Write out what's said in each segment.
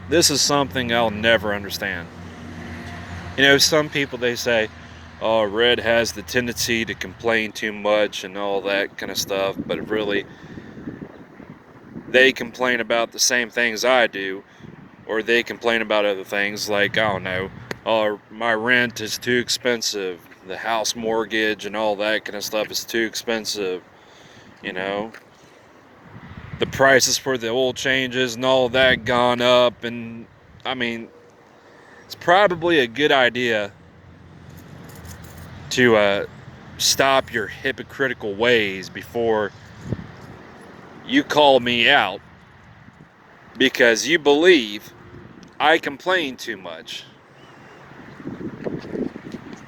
This is something I'll never understand. You know, some people they say, "Oh, red has the tendency to complain too much and all that kind of stuff," but really, they complain about the same things I do, or they complain about other things like, I don't know, "Oh, my rent is too expensive, the house mortgage and all that kind of stuff is too expensive." You know, the prices for the oil changes and all that gone up, and I mean, it's probably a good idea to stop your hypocritical ways before you call me out because you believe I complain too much.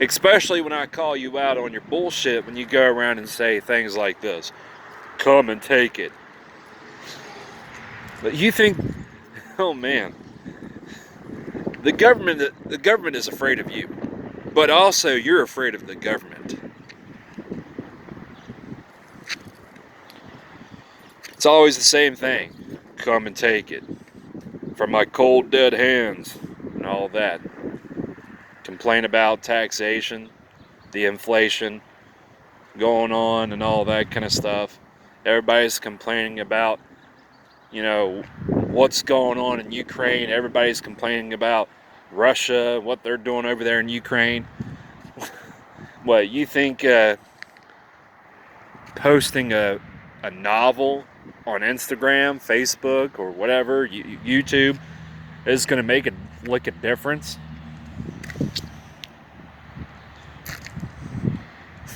Especially when I call you out on your bullshit when you go around and say things like this. Come and take it. But you think, oh man, the government is afraid of you. But also you're afraid of the government. It's always the same thing. Come and take it. From my cold dead hands and all that. Complain about taxation, the inflation going on and all that kind of stuff. Everybody's complaining about, what's going on in Ukraine. Everybody's complaining about Russia, what they're doing over there in Ukraine. What, you think posting a novel on Instagram, Facebook, or whatever, YouTube, is going to make it look a difference?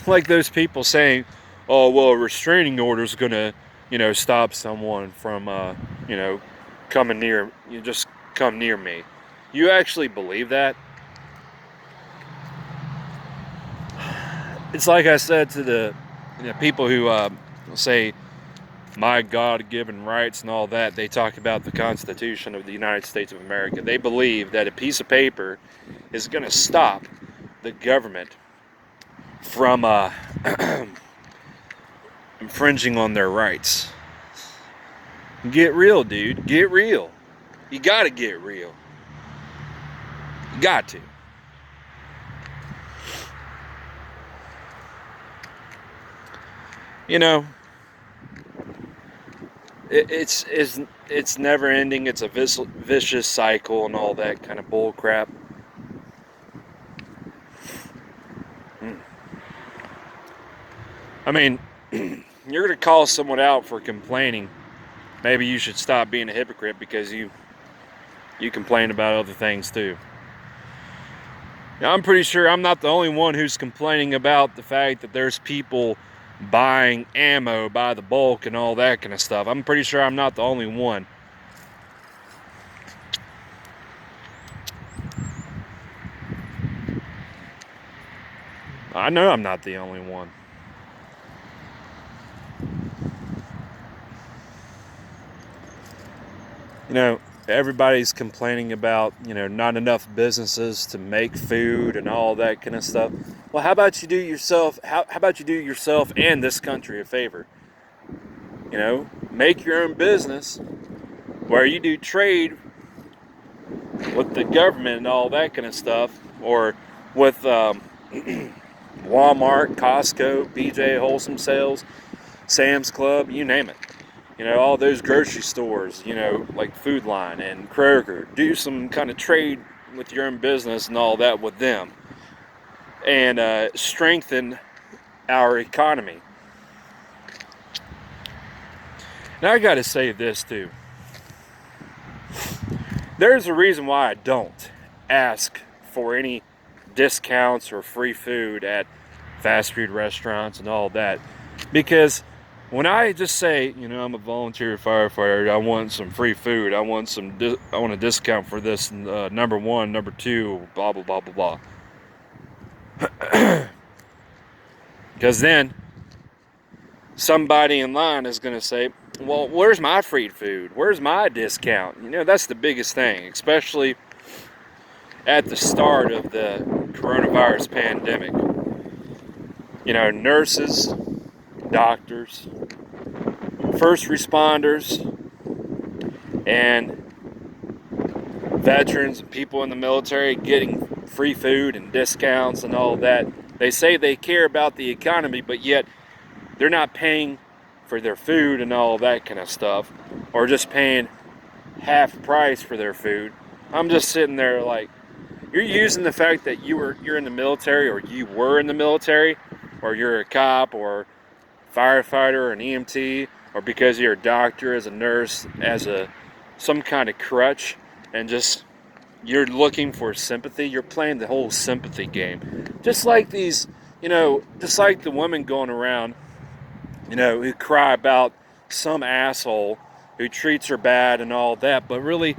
Like those people saying, "Oh, well, a restraining order is going to, stop someone from, coming near, you just come near me." You actually believe that? It's like I said to the people who say my God-given rights and all that. They talk about the Constitution of the United States of America. They believe that a piece of paper is going to stop the government from infringing on their rights. Get real, dude. Get real. You gotta get real. You got to. You know, it's never ending. It's a vicious cycle and all that kind of bull crap. I mean, you're gonna call someone out for complaining. Maybe you should stop being a hypocrite because you complain about other things too. Now, I'm pretty sure I'm not the only one who's complaining about the fact that there's people buying ammo by the bulk and all that kind of stuff. I'm pretty sure I'm not the only one. I know I'm not the only one. Everybody's complaining about, not enough businesses to make food and all that kind of stuff. Well, how about you do yourself, how about you do yourself and this country a favor? Make your own business where you do trade with the government and all that kind of stuff, or with Walmart, Costco, BJ Wholesome Sales, Sam's Club, you name it. All those grocery stores, like Food Line and Kroger, do some kind of trade with your own business and all that with them, and strengthen our economy. Now I gotta say this too. There's a reason why I don't ask for any discounts or free food at fast food restaurants and all that, because when I just say, I'm a volunteer firefighter, I want some free food, I want a discount for this, number one, number two, blah blah blah blah blah. Because then somebody in line is going to say, "Well, where's my free food? Where's my discount?" That's the biggest thing, especially at the start of the coronavirus pandemic. Nurses, doctors, first responders, and veterans and people in the military getting free food and discounts and all that. They say they care about the economy, but yet they're not paying for their food and all that kind of stuff, or just paying half price for their food. I'm just sitting there like, you're using the fact that you're in the military, or you were in the military, or you're a cop or firefighter or an EMT, or because you're a doctor, as a nurse, as some kind of crutch, and just you're looking for sympathy. You're playing the whole sympathy game, just like these, just like the women going around, who cry about some asshole who treats her bad and all that, but really,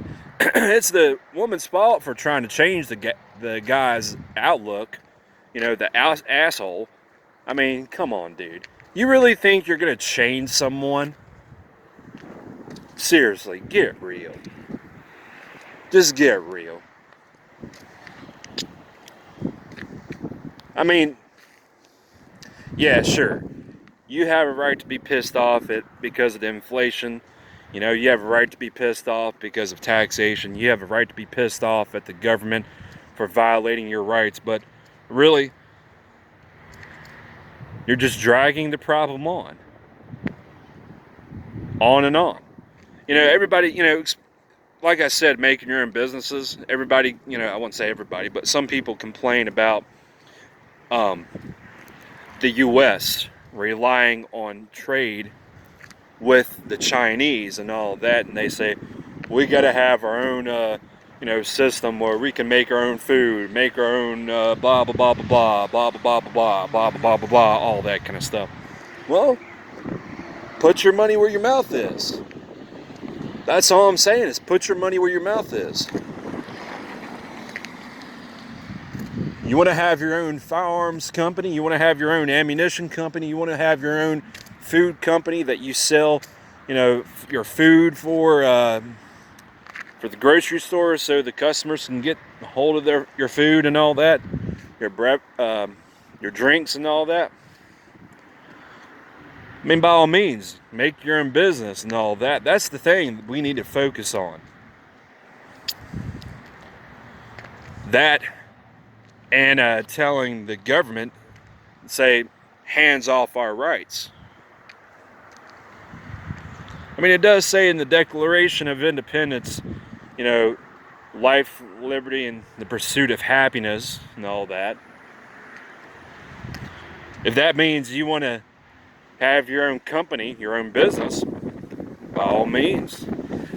it's the woman's fault for trying to change the guy's outlook. The asshole. I mean, come on, dude. You really think you're gonna change someone? Seriously, get real. Just get real. I mean, yeah, sure. You have a right to be pissed off because of the inflation. You have a right to be pissed off because of taxation. You have a right to be pissed off at the government for violating your rights. But really, you're just dragging the problem on and on. Everybody, like I said, making your own businesses. Everybody, I wouldn't say everybody, but some people complain about the U.S. relying on trade with the Chinese and all that, and they say we got to have our own, system where we can make our own food, make our own blah blah blah blah blah blah blah blah blah blah blah blah blah, all that kind of stuff. Well, put your money where your mouth is. That's all I'm saying, is put your money where your mouth is. You want to have your own firearms company, you want to have your own ammunition company, you want to have your own food company that you sell, your food for the grocery store, so the customers can get a hold of your food and all that, your drinks and all that. I mean, by all means, make your own business and all that. That's the thing we need to focus on. That, and telling the government, say, hands off our rights. I mean, it does say in the Declaration of Independence, life, liberty, and the pursuit of happiness and all that. If that means you want to have your own company, your own business, by all means.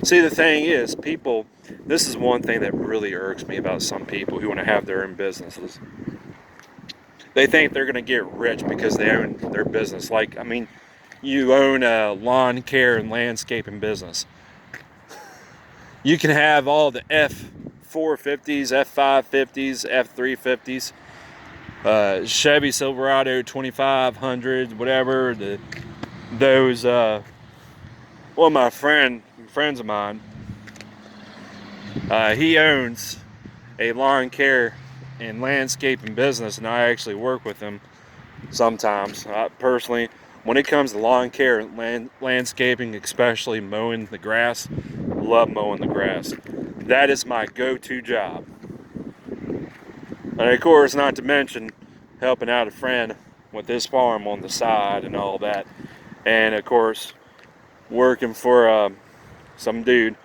See, the thing is, people, this is one thing that really irks me about some people who want to have their own businesses. They think they're going to get rich because they own their business. Like, I mean, you own a lawn care and landscaping business. You can have all the F450s, F550s, F350s, Chevy Silverado 2500s, whatever. Those. Well, my friends of mine, he owns a lawn care and landscaping business, and I actually work with him sometimes. Personally, when it comes to lawn care and landscaping, especially mowing the grass, love mowing the grass. That is my go-to job. And of course, not to mention helping out a friend with his farm on the side and all that. And of course, working for some dude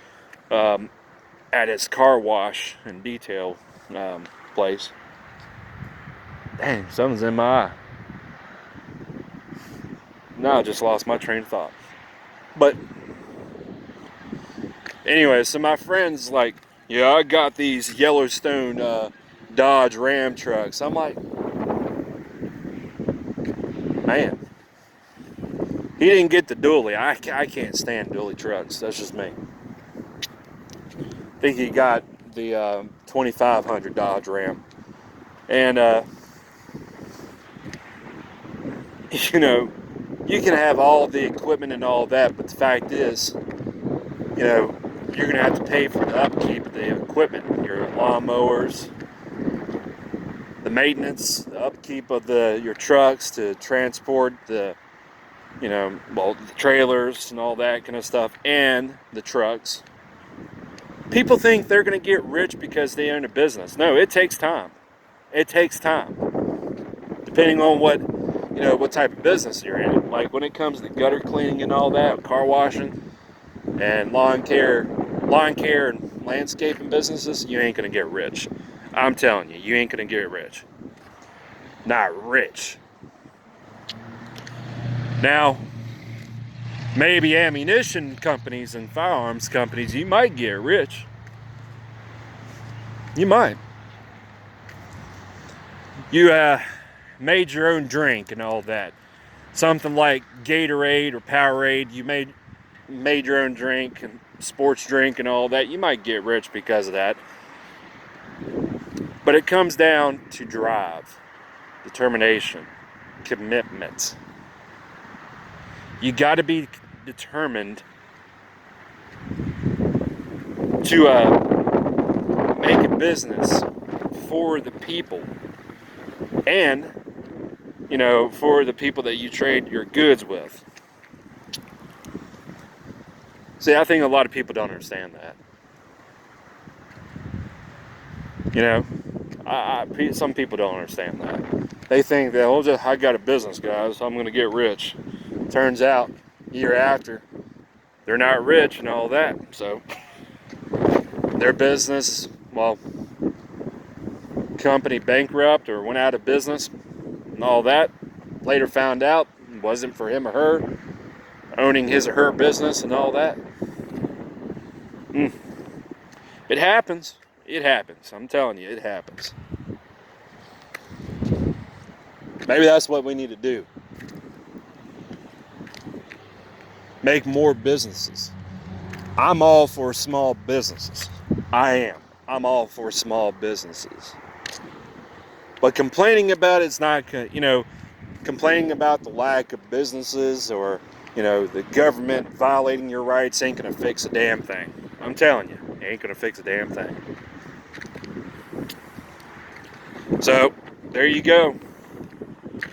at his car wash and detail place. Dang, something's in my eye. Now I just lost my train of thought. But anyway, so my friend's like, yeah, I got these Yellowstone Dodge Ram trucks. I'm like, man, he didn't get the dually. I can't stand dually trucks. That's just me. I think he got the 2500 Dodge Ram. And, you can have all the equipment and all that, but the fact is, you're going to have to pay for the upkeep of the equipment, your lawnmowers, the maintenance, the upkeep of your trucks to transport the trailers and all that kind of stuff, and the trucks. People think they're going to get rich because they own a business. No, it takes time. It takes time. Depending on what type of business you're in. Like when it comes to gutter cleaning and all that, car washing and lawn care and landscaping businesses, you ain't going to get rich. I'm telling you, you ain't going to get rich. Not rich. Now, maybe ammunition companies and firearms companies, you might get rich. You might. You made your own drink and all that. Something like Gatorade or Powerade, you made your own drink and sports drink and all that. You might get rich because of that. But it comes down to drive, determination, commitment. You got to be determined to make a business for the people and, for the people that you trade your goods with. See, I think a lot of people don't understand that. Some people don't understand that. They think that, I got a business, guys, I'm going to get rich. Turns out, year after, they're not rich and all that. So, their business, company bankrupt or went out of business and all that. Later found out it wasn't for him or her, owning his or her business and all that. It happens. It happens. I'm telling you, it happens. Maybe that's what we need to do. Make more businesses. I'm all for small businesses. I am. I'm all for small businesses. But complaining about it's not, complaining about the lack of businesses or, the government violating your rights ain't going to fix a damn thing. I'm telling you, it ain't going to fix a damn thing. So, there you go.